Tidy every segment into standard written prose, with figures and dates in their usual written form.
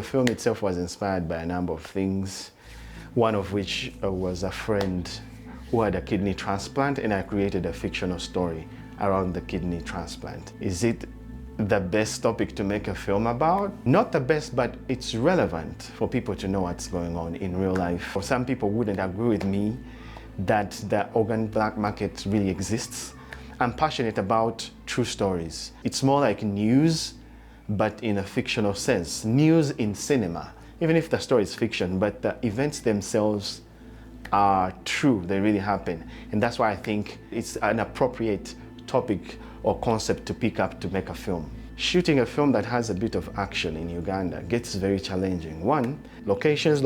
film itself was inspired by a number of things, one of which was a friend who had a kidney transplant, and I created a fictional story around the kidney transplant. Is it the best topic to make a film about? Not the best, but it's relevant for people to know what's going on in real life. For some people wouldn't agree with me that the organ black market really exists. I'm passionate about true stories. It's more like news, but in a fictional sense. News in cinema, even if the story is fiction, but the events themselves are true, they really happen. And that's why I think it's an appropriate topic or concept to pick up to make a film. Shooting a film that has a bit of action in Uganda gets very challenging. One, locations.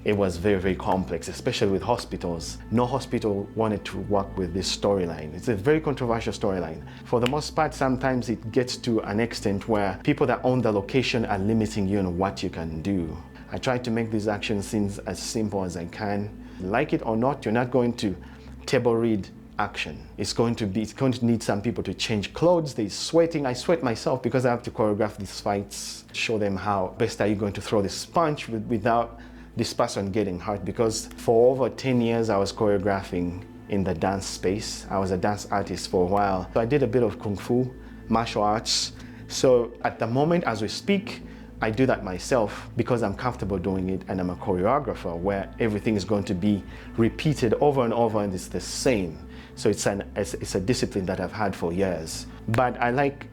It was very, very complex, especially with hospitals. No hospital wanted to work with this storyline. It's a very controversial storyline. For the most part, sometimes it gets to an extent where people that own the location are limiting you on what you can do. I try to make these action scenes as simple as I can. Like it or not, you're not going to table read action. It's going to need some people to change clothes. There's sweating. I sweat myself because I have to choreograph these fights, show them how best are you going to throw this punch without this person getting hurt, because for over 10 years I was choreographing in the dance space. I was a dance artist for a while. So I did a bit of Kung Fu, martial arts. So at the moment as we speak, I do that myself because I'm comfortable doing it, and I'm a choreographer where everything is going to be repeated over and over and it's the same. So it's a discipline that I've had for years. But I like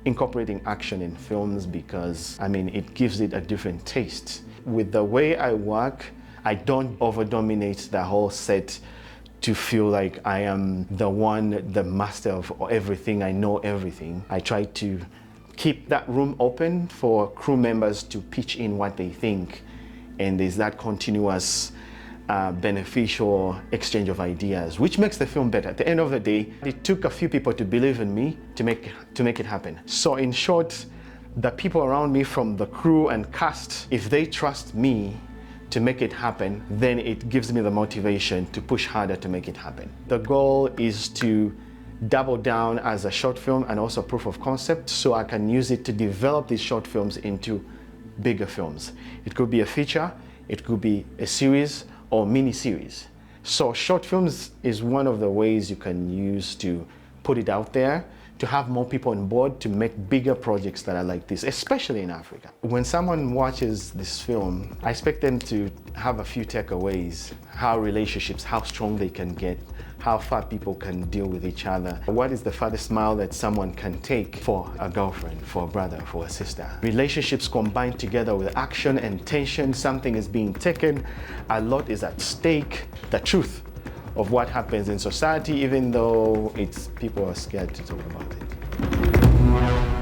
incorporating action in films because, I mean, it gives it a different taste. With the way I work, I don't over-dominate the whole set to feel like I am the master of everything, I know everything. I try to keep that room open for crew members to pitch in what they think, and there's that continuous beneficial exchange of ideas, which makes the film better. At the end of the day, it took a few people to believe in me to make it happen. So in short, the people around me, from the crew and cast, if they trust me to make it happen, then it gives me the motivation to push harder to make it happen. The goal is to double down as a short film and also proof of concept, so I can use it to develop these short films into bigger films. It could be a feature, it could be a series or mini-series. So short films is one of the ways you can use to put it out there, to have more people on board to make bigger projects that are like this, especially in Africa. When someone watches this film, I expect them to have a few takeaways: how relationships, how strong they can get, how far people can deal with each other. What is the farthest mile that someone can take for a girlfriend, for a brother, for a sister? Relationships combined together with action and tension, something is being taken, a lot is at stake. The truth of what happens in society, even though people are scared to talk about it.